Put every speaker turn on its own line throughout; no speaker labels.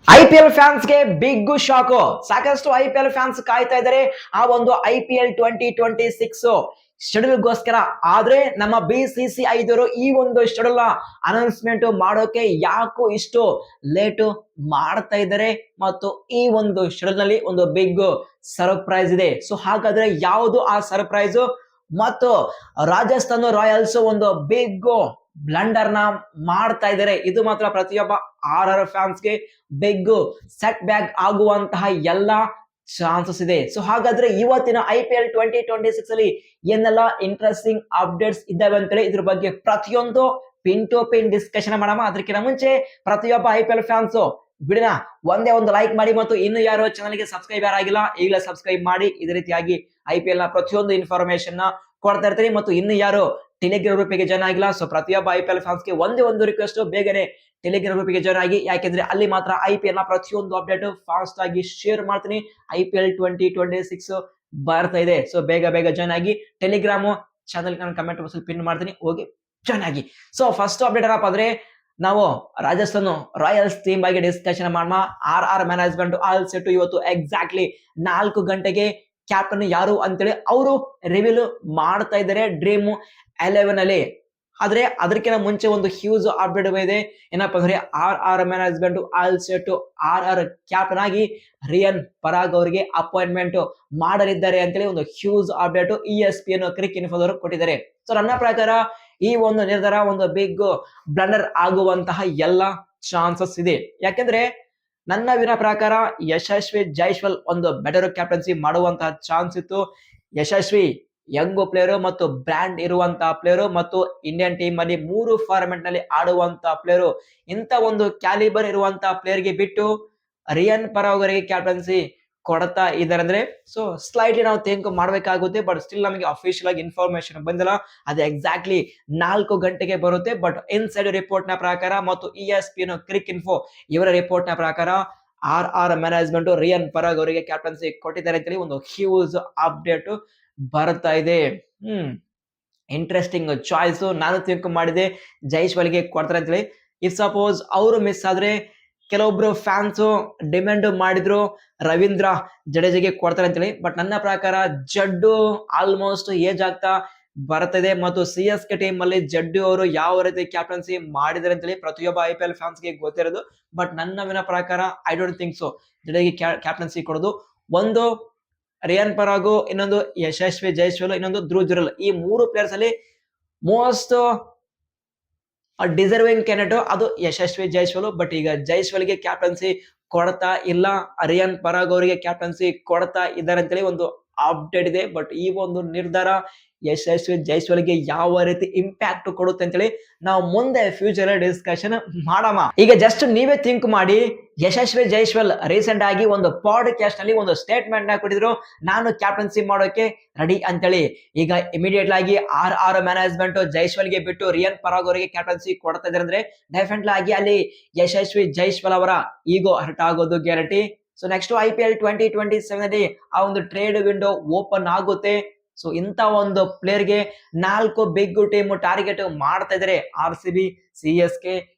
IPL ಫ್ಯಾನ್ಸ್ಗೆ big shock. ಸಾಕಷ್ಟು IPL fans ಕಾಯ್ತಾ ಇದ್ದಾರೆ ಆ ಒಂದು ಐಪಿಎಲ್ 2026 ಶೆಡ್ಯೂಲ್ಗೋಸ್ಕರ. ಆದ್ರೆ ನಮ್ಮ BCCI ದವರು ಈ ಒಂದು ಶೆಡ್ಯೂಲ್ ಅನೌನ್ಸ್ಮೆಂಟ್ ಮಾಡೋಕೆ ಯಾಕೋ ಇಷ್ಟು ಲೇಟ್ ಮಾಡ್ತಾ ಇದ್ದಾರೆ ಮತ್ತು ಈ ಒಂದು ಶೆಡ್ಯೂಲ್ ನಲ್ಲಿ ಒಂದು ಬಿಗ್ ಸರ್ಪ್ರೈಸ್ ಇದೆ. ಸೊ ಹಾಗಾದ್ರೆ ಯಾವುದು ಆ ಸರ್ಪ್ರೈಸ್? ಮತ್ತು ರಾಜಸ್ಥಾನ್ ರಾಯಲ್ಸ್ ಒಂದು ಬಿಗ್ ಬ್ಲಂಡರ್ ನ ಮಾಡ್ತಾ ಇದ್ದಾರೆ. ಇದು ಮಾತ್ರ ಪ್ರತಿಯೊಬ್ಬ RR ಫ್ಯಾನ್ಸ್ಗೆ ಬಿಗ್ ಸೆಟ್ ಬ್ಯಾಕ್ ಆಗುವಂತಹ ಎಲ್ಲಾ ಚಾನ್ಸಸ್ ಇದೆ. ಸೊ ಹಾಗಾದ್ರೆ ಇವತ್ತಿನ IPL 2026 ಅಲ್ಲಿ ಏನೆಲ್ಲ ಇಂಟ್ರೆಸ್ಟಿಂಗ್ ಅಪ್ಡೇಟ್ಸ್ ಇದ್ದಾವೆ ಅಂತೇಳಿ ಇದ್ರ ಬಗ್ಗೆ ಪ್ರತಿಯೊಂದು ಪಿನ್ ಟು ಪಿನ್ ಡಿಸ್ಕಷನ್ ಮಾಡೋಣ. ಅದಕ್ಕಿಂತ ಮುಂಚೆ ಪ್ರತಿಯೊಬ್ಬ IPL ಫ್ಯಾನ್ಸ್ ಬಿಡಿನ ಒಂದೇ ಒಂದು ಲೈಕ್ ಮಾಡಿ ಮತ್ತು ಇನ್ನು ಯಾರು ಚಾನಲ್ಗೆ ಸಬ್ಸ್ಕ್ರೈಬ್ ಆಗಿಲ್ಲ ಈಗಲೇ ಸಬ್ಸ್ಕ್ರೈಬ್ ಮಾಡಿ. ಇದೇ ರೀತಿಯಾಗಿ IPL ನ ಪ್ರತಿಯೊಂದು ಇನ್ಫಾರ್ಮೇಶನ್ ನ ಕೊಡ್ತಾ ಇರ್ತೀನಿ. ಮತ್ತು ಇನ್ನು ಯಾರು ಟೆಲಿಗ್ರಾಮ್ ಗ್ರೂಪಿಗೆ ಜಾಯ್ನ್ ಆಗಿಲ್ಲ, ಸೊ ಪ್ರತಿಯೊಬ್ಬ IPL ಫ್ಯಾನ್ಸ್ಗೆ ಒಂದೇ ಒಂದು ರಿಕ್ವೆಸ್ಟ್, ಬೇಗನೆ ಟೆಲಿಗ್ರಾಮ್ ಗ್ರೂಪಿಗೆ ಜಾಯ್ನ್ ಆಗಿ. ಯಾಕೆಂದ್ರೆ ಅಲ್ಲಿ ಮಾತ್ರ IPL ನ ಪ್ರತಿಯೊಂದು ಅಪ್ಡೇಟ್ ಫಾಸ್ಟ್ ಆಗಿ ಶೇರ್ ಮಾಡ್ತೀನಿ. IPL 2026 ಬರ್ತಾ ಇದೆ, ಸೊ ಬೇಗ ಬೇಗ ಜಾಯ್ನ್ ಆಗಿ. ಟೆಲಿಗ್ರಾಮ್ ಚಾನಲ್ ನಾನು ಕಮೆಂಟ್ ಬಾಕ್ಸ್ ಅಲ್ಲಿ ಪಿನ್ ಮಾಡ್ತೀನಿ, ಹೋಗಿ ಜಾಯ್ನ್ ಆಗಿ. ಸೊ ಫಸ್ಟ್ ಅಪ್ಡೇಟ್ ಏನಪ್ಪ ಅಂದ್ರೆ, ನಾವು ರಾಜಸ್ಥಾನ್ ರಾಯಲ್ಸ್ ಟೀಮ್ ಬಗ್ಗೆ ಡಿಸ್ಕಷನ್ ಮಾಡೋಣ. RR ಮ್ಯಾನೇಜ್ಮೆಂಟ್ ಆಲ್ ಸೆಟ್ ಇವತ್ತು ಎಕ್ಸಾಕ್ಟ್ಲಿ 4 ಗಂಟೆಗೆ ಕ್ಯಾಪ್ಟನ್ ಯಾರು ಅಂತೇಳಿ ಅವರು ರಿವೀಲ್ ಮಾಡ್ತಾ ಇದ್ದಾರೆ ಡ್ರೀಮ್ 11 ಅಲ್ಲಿ. ಆದ್ರೆ ಅದಕ್ಕಿಂತ ಮುಂಚೆ ಒಂದು ಹ್ಯೂಜ್ ಅಪ್ಡೇಟ್ ಇದೆ. ಏನಪ್ಪಾ ಅಂದ್ರೆ, RR management all set RR captain ಆಗಿ ರಿಯನ್ ಪರಾಗ್ ಅವರಿಗೆ ಅಪಾಯಿಂಟ್ಮೆಂಟ್ ಮಾಡಲಿದ್ದಾರೆ ಅಂತೇಳಿ ಒಂದು ಹ್ಯೂಜ್ ಅಪ್ಡೇಟ್ ESPN ಕ್ರಿಕ್ ಇನ್ಫೋದವರು ಕೊಟ್ಟಿದ್ದಾರೆ. ಸೊ ನನ್ನ ಪ್ರಕಾರ ಈ ಒಂದು ನಿರ್ಧಾರ ಒಂದು ಬಿಗ್ ಬ್ಲಂಡರ್ ಆಗುವಂತಹ ಎಲ್ಲ ಚಾನ್ಸಸ್ ಇದೆ. ಯಾಕೆಂದ್ರೆ ನನ್ನ ವಿನ ಪ್ರಕಾರ ಯಶಸ್ವಿ ಜೈಸ್ವಾಲ್ ಒಂದು ಬೆಟರ್ ಕ್ಯಾಪ್ಟನ್ಸಿ ಮಾಡುವಂತಹ ಚಾನ್ಸ್ ಇತ್ತು. ಯಶಸ್ವಿ ಯಂಗ್ ಪ್ಲೇಯರ್ ಮತ್ತು ಬ್ರ್ಯಾಂಡ್ ಇರುವಂತಹ ಪ್ಲೇಯರ್ ಮತ್ತು ಇಂಡಿಯನ್ ಟೀಮ್ ಅಲ್ಲಿ 3 ಫಾರ್ಮೆಟ್ ನಲ್ಲಿ ಆಡುವಂತಹ ಪ್ಲೇಯರ್. ಇಂತ ಒಂದು ಕ್ಯಾಲಿಬರ್ ಇರುವಂತಹ ಪ್ಲೇಯರ್ ಗೆ ಬಿಟ್ಟು ರಿಯನ್ ಪರಾಗ್ ಅವರಿಗೆ ಕ್ಯಾಪ್ಟನ್ಸಿ ಕೊಡ್ತಾ ಇದ್ದಾರೆ ಅಂದ್ರೆ, ಸೊ ಸ್ಲೈಟ್ಲಿ ನಾವು ಥಿಂಕ್ ಮಾಡ್ಬೇಕಾಗುತ್ತೆ. ಬಟ್ ಸ್ಟಿಲ್ ನಮಗೆ ಅಫಿಷಿಯಲ್ ಆಗಿ ಇನ್ಫಾರ್ಮೇಶನ್ ಬಂದಿಲ್ಲ. ಅದು ಎಕ್ಸಾಕ್ಟ್ಲಿ 4 ಗಂಟೆಗೆ ಬರುತ್ತೆ. ಬಟ್ ಇನ್ಸೈಡ್ ರಿಪೋರ್ಟ್ ನ ಪ್ರಕಾರ ಮತ್ತು ESPN ಕ್ರಿಕ್ ಇನ್ಫೋ ಇವರ ರಿಪೋರ್ಟ್ ನ ಪ್ರಕಾರ RR ಮ್ಯಾನೇಜ್ಮೆಂಟ್ ರಿಯನ್ ಪರಾಗ್ ಅವರಿಗೆ ಕ್ಯಾಪ್ಟನ್ಸಿ ಕೊಟ್ಟಿದ್ದಾರೆ ಅಂತೇಳಿ ಒಂದು ಹ್ಯೂಜ್ ಅಪ್ಡೇಟ್ ಬರ್ತಾ ಇದೆ. Interesting choice. ನಾನು ಥಿಂಕ್ ಮಾಡಿದೆ ಜೈಸ್ವಾಲ್ಗೆ ಕೊಡ್ತಾರೆ ಅಂತೇಳಿ. ಇಫ್ ಸಪೋಸ್ ಅವರು ಮಿಸ್ ಆದ್ರೆ ಕೆಲವೊಬ್ರು ಫ್ಯಾನ್ಸ್ ಡಿಮ್ಯಾಂಡ್ ಮಾಡಿದ್ರು ರವೀಂದ್ರ ಜಡೇಜಾಗೆ ಕೊಡ್ತಾರೆ ಅಂತೇಳಿ. ಬಟ್ ನನ್ನ ಪ್ರಕಾರ ಜಡ್ಡು ಆಲ್ಮೋಸ್ಟ್ ಏಜ್ ಆಗ್ತಾ ಬರ್ತದೆ ಮತ್ತು CSK ಟೀಮ್ ಅಲ್ಲಿ ಜಡ್ಡು ಅವರು ಯಾವ ರೀತಿ ಕ್ಯಾಪ್ಟನ್ಸಿ ಮಾಡಿದ್ದಾರೆ ಅಂತೇಳಿ ಪ್ರತಿಯೊಬ್ಬ IPL ಫ್ಯಾನ್ಸ್ಗೆ ಗೊತ್ತಿರೋದು. ಬಟ್ ನನ್ನ ವಿನ ಪ್ರಕಾರ ಐ ಡೋಂಟ್ ಥಿಂಕ್ ಸೊ ಜಡೇಜಾಗೆ ಕ್ಯಾಪ್ಟನ್ಸಿ ಕೊಡೋದು. ಒಂದು ರಿಯನ್ ಪರಾಗು, ಇನ್ನೊಂದು ಯಶಸ್ವಿ ಜೈಸ್ವಾಲ್, ಇನ್ನೊಂದು ಧ್ರುವ್ ಜುರೇಲ್. ಈ 3 ಪ್ಲೇಯರ್ಸ್ ಅಲ್ಲಿ ಮೋಸ್ಟ್ ಡಿಸರ್ವಿಂಗ್ ಕ್ಯಾಂಡಿಡೇಟ್ ಅದು ಯಶಸ್ವಿ ಜೈಸ್ವಾಲ್. ಬಟ್ ಈಗ ಜೈಸ್ವಾಲ್ಗೆ ಕ್ಯಾಪ್ಟನ್ಸಿ ಕೊಡ್ತಾ ಇಲ್ಲ, ರಿಯನ್ ಪರಾಗ್ ಅವರಿಗೆ ಕ್ಯಾಪ್ಟನ್ಸಿ ಕೊಡ್ತಾ ಇದ್ದಾರೆ ಅಂತೇಳಿ ಒಂದು ಅಪ್ಡೇಟ್ ಇದೆ. ಬಟ್ ಈ ಒಂದು ನಿರ್ಧಾರ ಯಶಸ್ವಿ ಜೈಸ್ವಾಲ್ಗೆ ಯಾವ ರೀತಿ ಇಂಪ್ಯಾಕ್ಟ್ ಕೊಡುತ್ತೆ ಅಂತೇಳಿ ನಾವು ಮುಂದೆ ಫ್ಯೂಚರ್ ಡಿಸ್ಕಷನ್ ಮಾಡೋಣ. ಈಗ ಜಸ್ಟ್ ನೀವೇ ಥಿಂಕ್ ಮಾಡಿ, ಯಶಸ್ವಿ ಜೈಸ್ವಾಲ್ ರೀಸೆಂಟ್ ಆಗಿ ಒಂದು ಪಾಡ್ಕಾಸ್ಟ್ ನಲ್ಲಿ ಒಂದು ಸ್ಟೇಟ್ಮೆಂಟ್ ನ ಕೊಟ್ಟಿದ್ರು, ನಾನು ಕ್ಯಾಪ್ಟನ್ಸಿ ಮಾಡೋಕೆ ರೆಡಿ ಅಂತೇಳಿ. ಈಗ ಇಮಿಡಿಯೇಟ್ ಆಗಿ RR ಮ್ಯಾನೇಜ್ಮೆಂಟ್ ಜೈಸ್ವಾಲ್ಗೆ ಬಿಟ್ಟು ರಿಯನ್ ಪರಾಗ್ ಅವರಿಗೆ ಕ್ಯಾಪ್ಟನ್ಸಿ ಕೊಡ್ತಾ ಇದ್ದಾರೆ ಅಂದ್ರೆ ಡೆಫಿನೆಟ್ಲಿ ಆಗಿ ಅಲ್ಲಿ ಯಶಸ್ವಿ ಜೈಸ್ವಾಲ್ ಅವರ ಈಗೋ ಹರ್ಟ್ ಆಗೋದು ಗ್ಯಾರಂಟಿ. ಸೊ ನೆಕ್ಸ್ಟ್ IPL 2027 ಅಲ್ಲಿ ಆ ಒಂದು ಟ್ರೇಡ್ ವಿಂಡೋ ಓಪನ್ ಆಗುತ್ತೆ. ಸೊ ಇಂತ ಒಂದು ಪ್ಲೇಯರ್ ಗೆ 4 ಬಿಗ್ ಟೀಮ್ ಟಾರ್ಗೆಟ್ ಮಾಡ್ತಾ ಇದ್ದಾರೆ. RCB, CSK,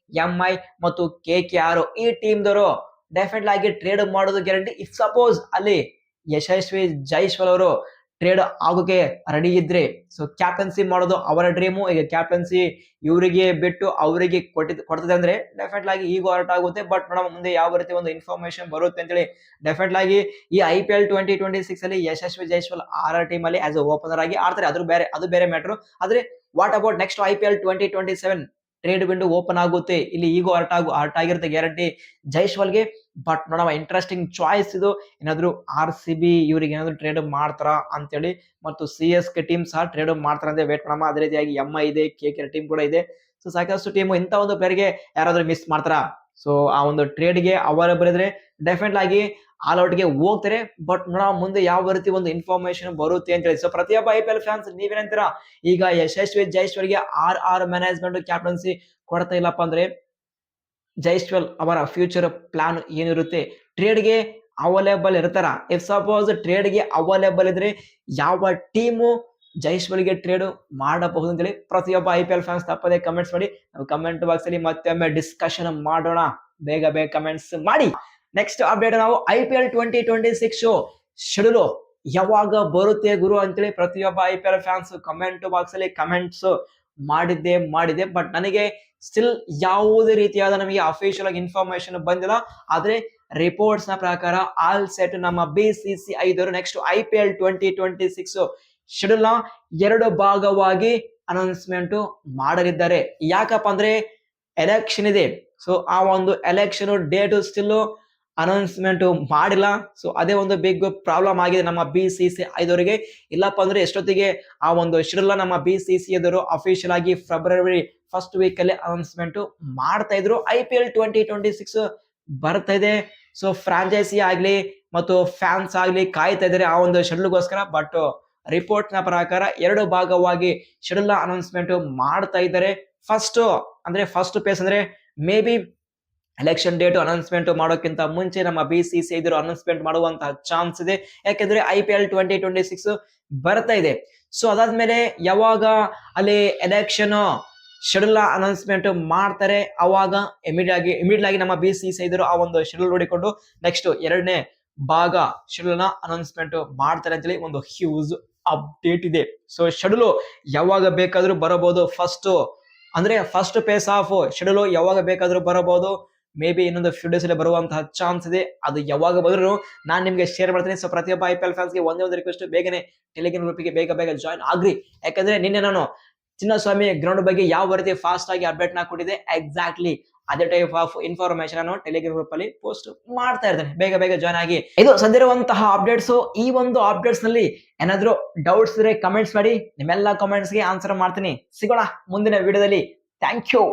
MI ಮತ್ತು KKR. ಈ ಟೀಮ್ ದವರು ಡೆಫಿನೆಟ್ಲಿ ಆಗಿ ಟ್ರೇಡ್ ಮಾಡೋದು ಗ್ಯಾರಂಟಿ. ಇಫ್ ಸಪೋಸ್ ಅಲ್ಲಿ ಯಶಸ್ವಿ ಜೈಸ್ವಾಲ್ ಅವರು ಟ್ರೇಡ್ ಆಗೋಕೆ ರೆಡಿ ಇದ್ರೆ, ಸೊ ಕ್ಯಾಪ್ಟನ್ಸಿ ಮಾಡೋದು ಅವರ ಡ್ರೀಮು. ಈಗ ಕ್ಯಾಪ್ಟನ್ಸಿ ಇವರಿಗೆ ಬಿಟ್ಟು ಅವರಿಗೆ ಕೊಡ್ತದೆ ಅಂದ್ರೆ ಡೆಫಿನೆಟ್ಲಿ ಆಗಿ ಈಗೋ ಹರ್ಟ್ ಆಗುತ್ತೆ. ಬಟ್ ನೋಡೋಣ ಮುಂದೆ ಯಾವ ರೀತಿ ಒಂದು ಇನ್ಫಾರ್ಮೇಶನ್ ಬರುತ್ತೆ ಅಂತೇಳಿ. ಡೆಫಿನೆಟ್ಲಿ ಆಗಿ ಈ IPL 2026 ಅಲ್ಲಿ ಯಶಸ್ವಿ ಜೈಸ್ವಾಲ್ RR ಟೀಮ್ ಅಲ್ಲಿ ಆಸ್ ಓಪನರ್ ಆಗಿ ಆಡ್ತಾರೆ, ಅದು ಬೇರೆ ಮ್ಯಾಟರ್. ಆದ್ರೆ what about next IPL 2027 trade window open ಆಗುತ್ತೆ, ಇಲ್ಲಿ ಈಗೋ ಹರ್ಟ್ ಆಗಿರುತ್ತೆ ಗ್ಯಾರಂಟಿ ಜೈಸ್ವಾಲ್ಗೆ. ಬಟ್ ನೋಡೋಣ, ಇಂಟ್ರೆಸ್ಟಿಂಗ್ ಚಾಯ್ಸ್ ಇದು. ಏನಾದ್ರು RCB ಇವ್ರಿಗೆ ಏನಾದ್ರು ಟ್ರೇಡ್ ಮಾಡ್ತಾರ ಅಂತೇಳಿ, ಮತ್ತು CSK ಟೀಮ್ ಸಹ ಟ್ರೇಡ್ ಮಾಡ್ತಾರ ಅಂತ ವೇಟ್ ಮಾಡೋಣ. ಅದೇ ರೀತಿಯಾಗಿ MI ಇದೆ, KKR ಟೀಮ್ ಕೂಡ ಇದೆ. ಸೊ ಸಾಕಷ್ಟು ಟೀಮ್ ಇಂತ ಒಂದು ಪ್ಲೇಯರ್ ಗೆ ಯಾರಾದ್ರೂ ಮಿಸ್ ಮಾಡ್ತಾರ, ಸೊ ಆ ಒಂದು ಟ್ರೇಡ್ ಗೆ ಅವೈಲೇಬಲ್ ಇದ್ರೆ ಡೆಫಿನೆಟ್ಲಿ ಆಗಿ ಆಲ್ ಔಟ್ ಗೆ ಹೋಗ್ತಾರೆ. ಬಟ್ ನೋಡೋಣ ಮುಂದೆ ಯಾವ ರೀತಿ ಒಂದು ಇನ್ಫಾರ್ಮೇಶನ್ ಬರುತ್ತೆ ಅಂತ ಹೇಳಿ. ಸೊ ಪ್ರತಿಯೊಬ್ಬ IPL ಫ್ಯಾನ್ಸ್ ನೀವೇನಂತೀರಾ? ಈಗ ಯಶಸ್ವಿ ಜೈಸ್ವಾಲ್ಗೆ RR ಮ್ಯಾನೇಜ್ಮೆಂಟ್ ಕ್ಯಾಪ್ಟನ್ಸಿ ಕೊಡ್ತಾ ಇಲ್ಲಪ್ಪ ಅಂದ್ರೆ ಜೈಸ್ವಾಲ್ ಅವರ ಫ್ಯೂಚರ್ ಪ್ಲಾನ್ ಏನಿರುತ್ತೆ? ಟ್ರೇಡ್ ಗೆ ಅವೈಲೇಬಲ್ ಇರ್ತಾರ? ಇಫ್ ಸಪೋಸ್ ಟ್ರೇಡ್ ಗೆ ಅವೈಲೇಬಲ್ ಇದ್ರೆ ಯಾವ ಟೀಮು ಜೈಸ್ವಾಲ್ಗೆ ಟ್ರೇಡ್ ಮಾಡಬಹುದು ಅಂತೇಳಿ ಪ್ರತಿಯೊಬ್ಬ IPL ಫ್ಯಾನ್ಸ್ ತಪ್ಪದೆ ಕಮೆಂಟ್ಸ್ ಮಾಡಿ. ನಾವು ಕಮೆಂಟ್ ಬಾಕ್ಸ್ ಅಲ್ಲಿ ಮತ್ತೊಮ್ಮೆ ಡಿಸ್ಕಷನ್ ಮಾಡೋಣ. ಬೇಗ ಬೇಗ ಕಮೆಂಟ್ಸ್ ಮಾಡಿ. ನೆಕ್ಸ್ಟ್ ಅಪ್ಡೇಟ್ ನಾವು IPL 2026 ಶೆಡ್ಯೂಲ್ ಯಾವಾಗ ಬರುತ್ತೆ ಗುರು ಅಂತೇಳಿ ಪ್ರತಿಯೊಬ್ಬ IPL ಫ್ಯಾನ್ಸ್ ಕಮೆಂಟ್ ಬಾಕ್ಸ್ ಅಲ್ಲಿ ಕಮೆಂಟ್ಸ್ ಮಾಡಿದೆ ಬಟ್ ನನಗೆ ಸ್ಟಿಲ್ ಯಾವುದೇ ರೀತಿಯಾದ ನಮಗೆ ಅಫಿಷಿಯಲ್ ಆಗಿ ಇನ್ಫಾರ್ಮೇಶನ್ ಬಂದಿಲ್ಲ. ಆದ್ರೆ ರಿಪೋರ್ಟ್ಸ್ ನ ಪ್ರಕಾರ ಆಲ್ ಸೆಟ್ ನಮ್ಮ BCCI ದವರು ನೆಕ್ಸ್ಟ್ IPL 2026 ಶೆಡ್ಯೂಲ್ ನ 2 ಭಾಗವಾಗಿ ಅನೌನ್ಸ್ಮೆಂಟ್ ಮಾಡಲಿದ್ದಾರೆ. ಯಾಕಪ್ಪ ಅಂದ್ರೆ ಎಲೆಕ್ಷನ್ ಇದೆ. ಸೊ ಆ ಒಂದು ಎಲೆಕ್ಷನ್ ಡೇಟ್ ಸ್ಟಿಲ್ ಅನೌನ್ಸ್ಮೆಂಟ್ ಮಾಡಿಲ್ಲ. ಸೊ ಅದೇ ಒಂದು ಬಿಗ್ ಪ್ರಾಬ್ಲಮ್ ಆಗಿದೆ ನಮ್ಮ BCCI ದವರಿಗೆ. ಇಲ್ಲಪ್ಪ ಅಂದ್ರೆ ಎಷ್ಟೊತ್ತಿಗೆ ಆ ಒಂದು ಶೆಡ್ಯೂಲ್ ನಮ್ಮ BCCI ದವರು ಅಫಿಷಿಯಲ್ ಆಗಿ ಫೆಬ್ರವರಿ ಫಸ್ಟ್ ವೀಕ್ ಅಲ್ಲಿ ಅನೌನ್ಸ್ಮೆಂಟ್ ಮಾಡ್ತಾ ಇದ್ರು. IPL 2026 ಬರ್ತಾ ಇದೆ. ಸೊ ಫ್ರಾಂಚೈಸಿ ಆಗ್ಲಿ ಮತ್ತು ಫ್ಯಾನ್ಸ್ ಆಗ್ಲಿ ಕಾಯ್ತಾ ಇದಾರೆ ಆ ಒಂದು ಶೆಡ್ಯೂಲ್ಗೋಸ್ಕರ. ಬಟ್ ರಿಪೋರ್ಟ್ ನ ಪ್ರಕಾರ 2 ಭಾಗವಾಗಿ ಶೆಡ್ಯೂಲ್ ಅನೌನ್ಸ್ಮೆಂಟ್ ಮಾಡ್ತಾ ಇದ್ದಾರೆ. ಫಸ್ಟ್ ಪೇಸ್ ಅಂದ್ರೆ may be election date announcement ಮಾಡೋಕ್ಕಿಂತ ಮುಂಚೆ ನಮ್ಮ BCCI ಇದ್ರು ಅನೌನ್ಸ್ಮೆಂಟ್ ಮಾಡುವಂತಹ ಚಾನ್ಸ್ ಇದೆ. ಯಾಕೆಂದ್ರೆ IPL 2026 ಬರ್ತಾ ಇದೆ. ಸೊ ಅದಾದ್ಮೇಲೆ ಯಾವಾಗ ಅಲ್ಲಿ ಎಲೆಕ್ಷನ್ ಶೆಡ್ಯೂಲ್ ಅನೌನ್ಸ್ಮೆಂಟ್ ಮಾಡ್ತಾರೆ ಅವಾಗ ಇಮಿಡಿಯೇಟ್ ಆಗಿ ನಮ್ಮ BCCI ಇದ್ರು ಆ ಒಂದು ಶೆಡ್ಯೂಲ್ ನೋಡಿಕೊಂಡು ನೆಕ್ಸ್ಟ್ 2ನೇ ಭಾಗ ಶೆಡ್ಯೂಲ್ ನ ಅನೌನ್ಸ್ಮೆಂಟ್ ಮಾಡ್ತಾರೆ ಅಂತೇಳಿ ಒಂದು ಹ್ಯೂಜ್ ಅಪ್ಡೇಟ್ ಇದೆ. ಸೊ ಶೆಡ್ಯೂಲ್ ಯಾವಾಗ ಬೇಕಾದ್ರೂ ಬರಬಹುದು. ಫಸ್ಟ್ ಪೇಸ್ ಆಫ್ ಶೆಡ್ಯೂಲ್ ಯಾವಾಗ ಬೇಕಾದ್ರೂ ಬರಬಹುದು. ಮೇ ಬಿ ಇನ್ನೊಂದು ಫ್ಯೂ ಡೇಸ್ ಅಲ್ಲಿ ಬರುವಂತಹ ಚಾನ್ಸ್ ಇದೆ. ಅದು ಯಾವಾಗ ಬಂದ್ರು ನಾನು ನಿಮ್ಗೆ ಶೇರ್ ಮಾಡ್ತೀನಿ. ಸೊ ಪ್ರತಿಯೊಬ್ಬ IPL ಫ್ಯಾನ್ಸ್ಗೆ ಒಂದೇ ಒಂದು ರಿಕ್ವೆಸ್ಟ್, ಬೇಗನೆ ಟೆಲಿಗ್ರಾಮ್ ಗ್ರೂಪ್ಗೆ ಬೇಗ ಜಾಯಿನ್ ಆಗ್ರಿ. ಯಾಕಂದ್ರೆ ನಿನ್ನೆ ನಾನು ಚಿನ್ನಸ್ವಾಮಿ ಗ್ರೌಂಡ್ ಬಗ್ಗೆ ಯಾವ ರೀತಿ ಫಾಸ್ಟ್ ಆಗಿ ಅಪ್ಡೇಟ್ ನ ಕೊಟ್ಟಿದೆ ಎಕ್ಸಾಕ್ಟ್ಲಿ ಅದೇ ಟೈಪ್ ಆಫ್ ಇನ್ಫಾರ್ಮೇಶನ್ ಅನ್ನು ಟೆಲಿಗ್ರಾಮ್ ಗ್ರೂಪ್ ಅಲ್ಲಿ ಪೋಸ್ಟ್ ಮಾಡ್ತಾ ಇರ್ತೇನೆ. ಬೇಗ ಜಾಯ್ನ್ ಆಗಿ. ಇದು ಸದ್ಯರುವಂತಹ ಅಪ್ಡೇಟ್ಸ್. ಈ ಒಂದು ಅಪ್ಡೇಟ್ಸ್ ನಲ್ಲಿ ಏನಾದ್ರು ಡೌಟ್ಸ್ ಇದ್ರೆ ಕಮೆಂಟ್ಸ್ ಮಾಡಿ. ನಿಮ್ಮೆಲ್ಲ ಕಮೆಂಟ್ಸ್ ಗೆ ಆನ್ಸರ್ ಮಾಡ್ತೀನಿ. ಸಿಗೋಣ ಮುಂದಿನ ವಿಡಿಯೋದಲ್ಲಿ. Thank you.